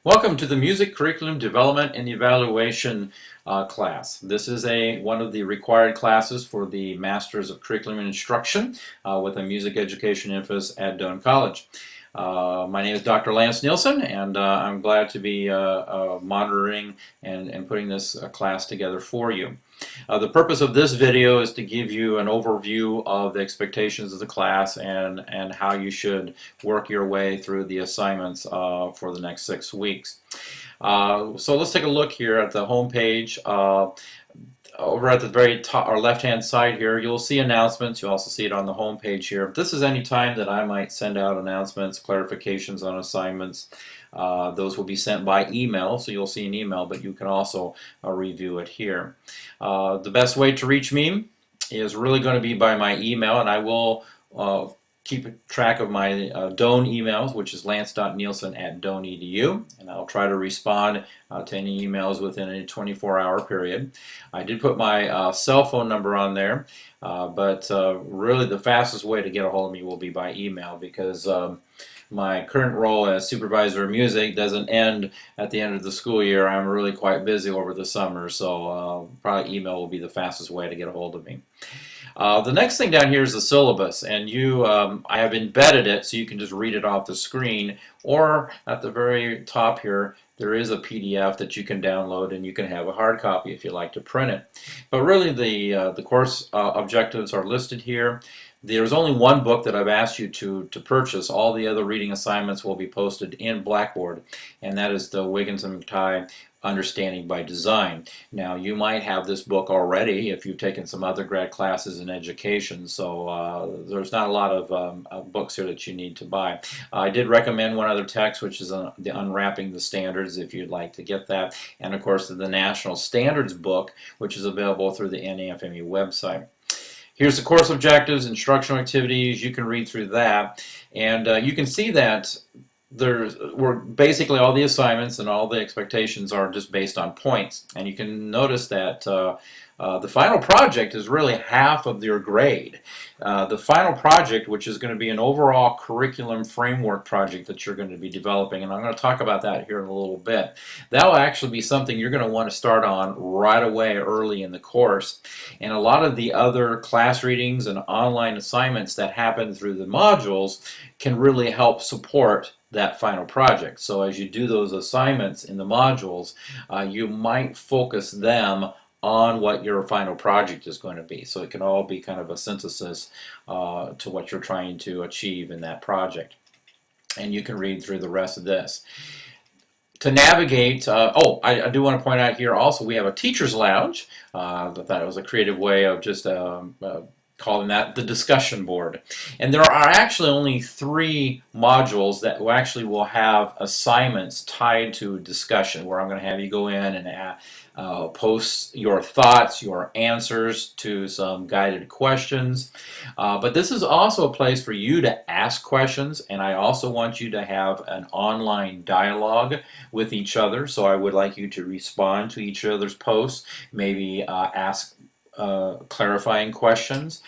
Welcome to the Music Curriculum Development and Evaluation class. This is one of the required classes for the Masters of Curriculum and Instruction with a music education emphasis at Doane College. My name is Dr. Lance Nielsen, and I'm glad to be monitoring and putting this class together for you. The purpose of this video is to give you an overview of the expectations of the class and how you should work your way through the assignments for the next 6 weeks. So let's take a look here at the home page. Over at the very top or left-hand side here, you'll see announcements. You'll also see it on the home page here. This is any time that I might send out announcements, clarifications on assignments. Those will be sent by email, so you'll see an email, but you can also review it here. The best way to reach me is really going to be by my email, and I will keep track of my Doane emails, which is lance.nielsen@doane.edu, and I'll try to respond to any emails within a 24-hour period. I did put my cell phone number on there, but really the fastest way to get a hold of me will be by email, because my current role as supervisor of music doesn't end at the end of the school year. I'm really quite busy over the summer, so probably email will be the fastest way to get a hold of me. The next thing down here is the syllabus, and I have embedded it so you can just read it off the screen, or at the very top here there is a PDF that you can download, and you can have a hard copy if you like to print it. But really the course objectives are listed here. There's only one book that I've asked you to purchase. All the other reading assignments will be posted in Blackboard, and that is the Wiggins and McTighe Understanding by Design. Now, you might have this book already if you've taken some other grad classes in education, so there's not a lot of books here that you need to buy. I did recommend one other text, which is the Unwrapping the Standards, if you'd like to get that, and of course the National Standards book, which is available through the NAFME website. Here's the course objectives, instructional activities. You can read through that, and you can see that basically all the assignments and all the expectations are just based on points. And you can notice that the final project is really half of your grade. The final project, which is going to be an overall curriculum framework project that you're going to be developing, and I'm going to talk about that here in a little bit. That will actually be something you're going to want to start on right away early in the course. And a lot of the other class readings and online assignments that happen through the modules can really help support that final project. So as you do those assignments in the modules, you might focus them on what your final project is going to be. So it can all be kind of a synthesis to what you're trying to achieve in that project. And you can read through the rest of this. To navigate, I do want to point out here also we have a teacher's lounge. I thought it was a creative way of just calling that the discussion board. And there are actually only 3 modules that will have assignments tied to a discussion, where I'm going to have you go in and post your thoughts, your answers to some guided questions. But this is also a place for you to ask questions, and I also want you to have an online dialogue with each other. So I would like you to respond to each other's posts, maybe ask clarifying questions.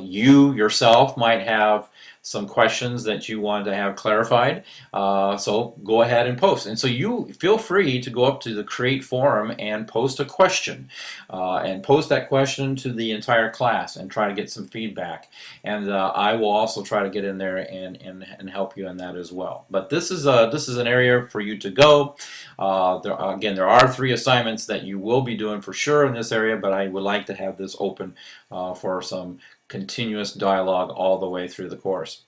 You yourself might have some questions that you want to have clarified, so go ahead and post. And so you feel free to go up to the Create Forum and post a question, and post that question to the entire class and try to get some feedback. And I will also try to get in there and help you in that as well. But this is an area for you to go. Again, there are 3 assignments that you will be doing for sure in this area, but I would like to have this open for some continuous dialogue all the way through the course.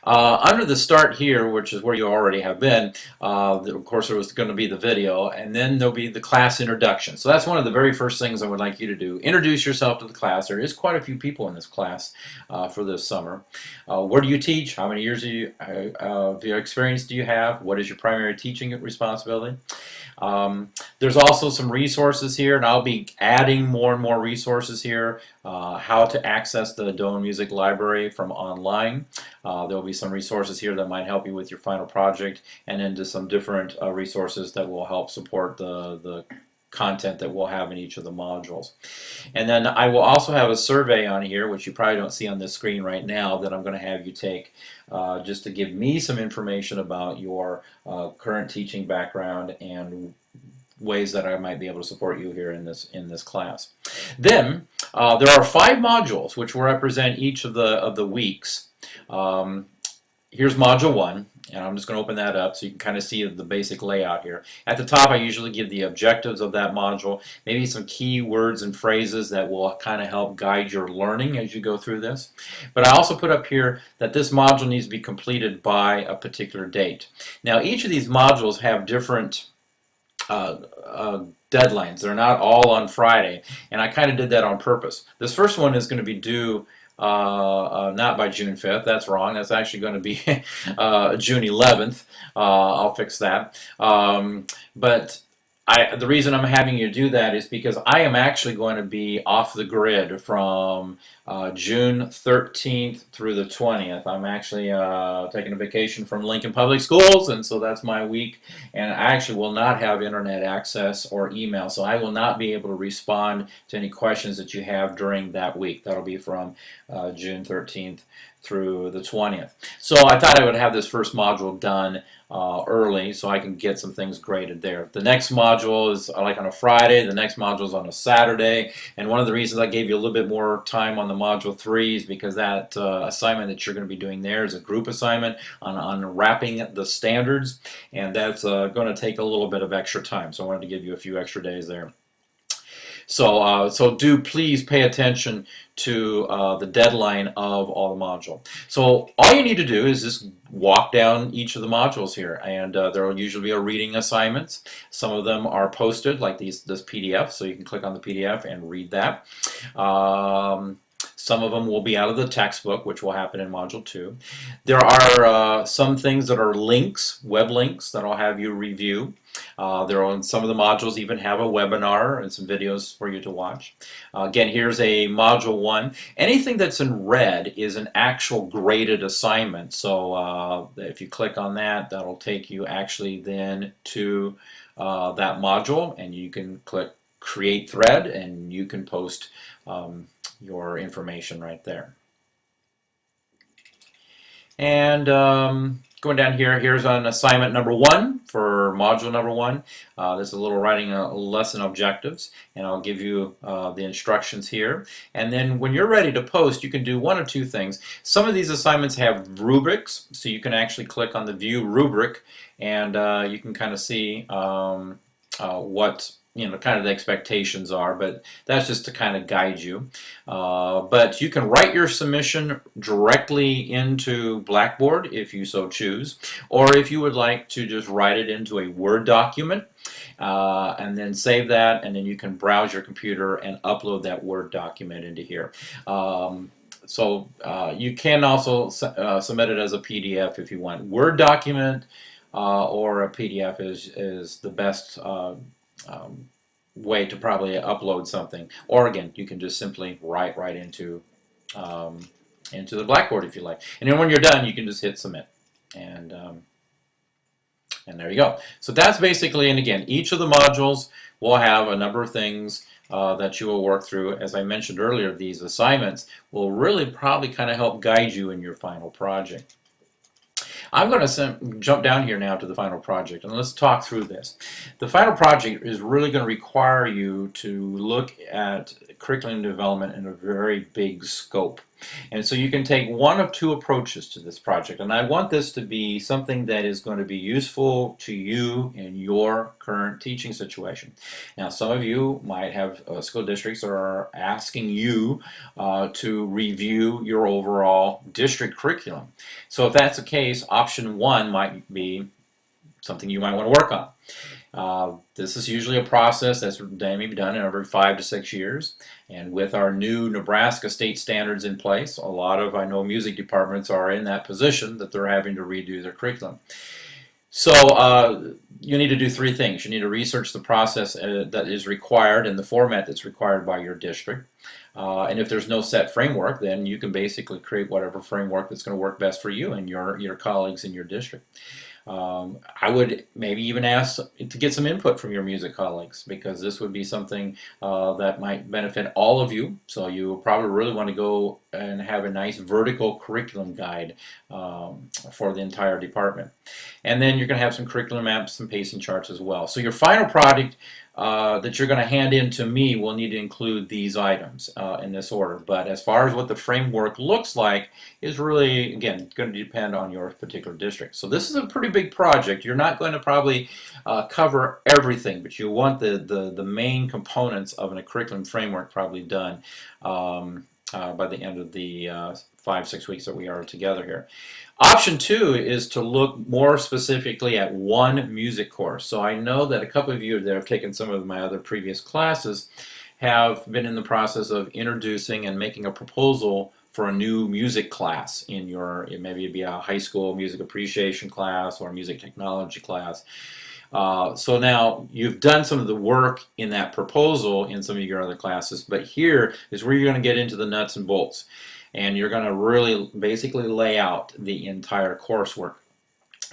Under the start here, which is where you already have been, of course there was going to be the video, and then there'll be the class introduction. So that's one of the very first things I would like you to do. Introduce yourself to the class. There is quite a few people in this class for this summer. Where do you teach? How many years of experience do you have? What is your primary teaching responsibility? There's also some resources here, and I'll be adding more and more resources here. How to access the Doane Music Library from online. There will be some resources here that might help you with your final project, and into some different resources that will help support the content that we'll have in each of the modules. And then I will also have a survey on here, which you probably don't see on this screen right now, that I'm going to have you take just to give me some information about your current teaching background and ways that I might be able to support you here in this class. Then there are 5 modules which will represent each of the weeks. Here's module 1, and I'm just going to open that up so you can kind of see the basic layout here. At the top, I usually give the objectives of that module, maybe some key words and phrases that will kind of help guide your learning as you go through this. But I also put up here that this module needs to be completed by a particular date. Now, each of these modules have different deadlines. They're not all on Friday, and I kind of did that on purpose. This first one is going to be due not by June 5th. That's wrong. That's actually going to be June 11th. I'll fix that. But the reason I'm having you do that is because I am actually going to be off the grid from June 13th through the 20th. I'm actually taking a vacation from Lincoln Public Schools, and so that's my week. And I actually will not have internet access or email, so I will not be able to respond to any questions that you have during that week. That'll be from June 13th through the 20th. So I thought I would have this first module done early so I can get some things graded there. The next module is like on a Friday, the next module is on a Saturday, and one of the reasons I gave you a little bit more time on the module 3 is because that assignment that you're going to be doing there is a group assignment on wrapping the standards, and that's going to take a little bit of extra time, so I wanted to give you a few extra days there. So do please pay attention to the deadline of all the module. So all you need to do is just walk down each of the modules here, and there will usually be a reading assignments. Some of them are posted like this PDF, so you can click on the PDF and read that. Some of them will be out of the textbook, which will happen in Module 2. There are some things that are links, web links, that I'll have you review. Some of the modules even have a webinar and some videos for you to watch. Again, here's a Module 1. Anything that's in red is an actual graded assignment. So if you click on that, that'll take you actually then to that module, and you can click Create Thread, and you can post your information right there. And going down here, here's on assignment number 1 for module number 1. This is a little writing lesson objectives, and I'll give you the instructions here. And then when you're ready to post, you can do one of two things. Some of these assignments have rubrics, so you can actually click on the View Rubric, and you can kind of see what kind of the expectations are, but that's just to kind of guide you. But you can write your submission directly into Blackboard if you so choose, or if you would like to just write it into a Word document and then save that, and then you can browse your computer and upload that Word document into here. So you can also submit it as a PDF if you want. Word document or a PDF is the best way to probably upload something. Or again, you can just simply write right into the Blackboard if you like. And then when you're done, you can just hit submit. And there you go. So that's basically, and again, each of the modules will have a number of things that you will work through. As I mentioned earlier, these assignments will really probably kind of help guide you in your final project. I'm going to jump down here now to the final project, and let's talk through this. The final project is really going to require you to look at curriculum development in a very big scope. And so you can take one of two approaches to this project, and I want this to be something that is going to be useful to you in your current teaching situation. Now, some of you might have school districts that are asking you to review your overall district curriculum. So if that's the case, option 1 might be something you might want to work on. This is usually a process that's maybe done every 5 to 6 years, and with our new Nebraska state standards in place, a lot of, I know, music departments are in that position that they're having to redo their curriculum. So you need to do 3 things. You need to research the process that is required and the format that's required by your district. And if there's no set framework, then you can basically create whatever framework that's going to work best for you and your colleagues in your district. I would maybe even ask to get some input from your music colleagues, because this would be something that might benefit all of you. So you will probably really want to go and have a nice vertical curriculum guide for the entire department. And then you're going to have some curriculum maps, some pacing charts as well. So your final product that you're going to hand in to me will need to include these items in this order. But as far as what the framework looks like is really, again, going to depend on your particular district. So this is a pretty big project. You're not going to probably cover everything, but you want the main components of a curriculum framework probably done by the end of the 5-6 weeks that we are together here. Option 2 is to look more specifically at one music course. So I know that a couple of you that have taken some of my other previous classes have been in the process of introducing and making a proposal for a new music class in your, maybe it'd be a high school music appreciation class or a music technology class. So now you've done some of the work in that proposal in some of your other classes, but here is where you're going to get into the nuts and bolts. And you're going to really basically lay out the entire coursework.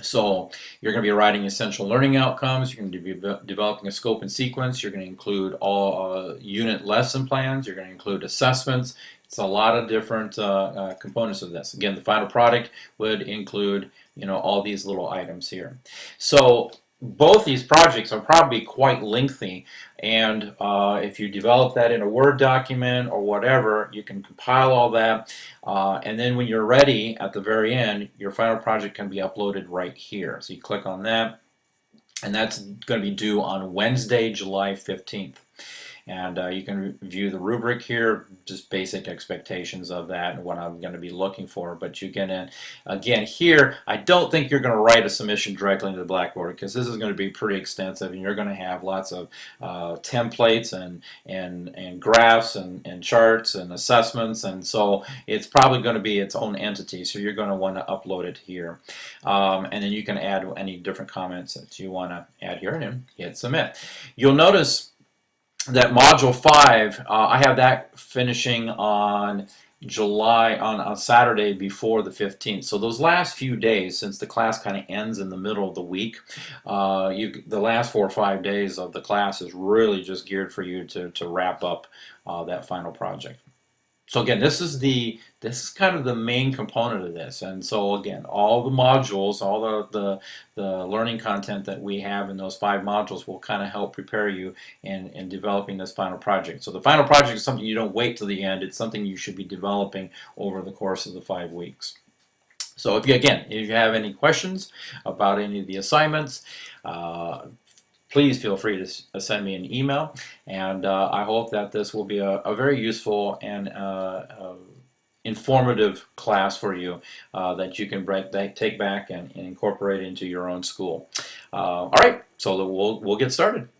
So you're going to be writing essential learning outcomes, you're going to be developing a scope and sequence, you're going to include all unit lesson plans, you're going to include assessments. It's a lot of different components of this. Again, the final product would include, all these little items here. So both these projects are probably quite lengthy, and if you develop that in a Word document or whatever, you can compile all that, and then when you're ready at the very end, your final project can be uploaded right here. So you click on that, and that's going to be due on Wednesday, July 15th. And you can view the rubric here, just basic expectations of that and what I'm going to be looking for. But you can, again, here, I don't think you're going to write a submission directly into the Blackboard, because this is going to be pretty extensive, and you're going to have lots of templates and graphs and charts and assessments, and so it's probably going to be its own entity. So you're going to want to upload it here, and then you can add any different comments that you want to add here and hit submit. You'll notice that Module 5, I have that finishing on on Saturday before the 15th. So those last few days, since the class kind of ends in the middle of the week, the last 4 or 5 days of the class is really just geared for you to wrap up that final project. So again, this is kind of the main component of this, and so again, all the modules, all the learning content that we have in those 5 modules will kind of help prepare you in developing this final project. So the final project is something you don't wait till the end; it's something you should be developing over the course of the 5 weeks. So if you have any questions about any of the assignments, please feel free to send me an email, and I hope that this will be a very useful and informative class for you that you can take back and incorporate into your own school. All right, so we'll get started.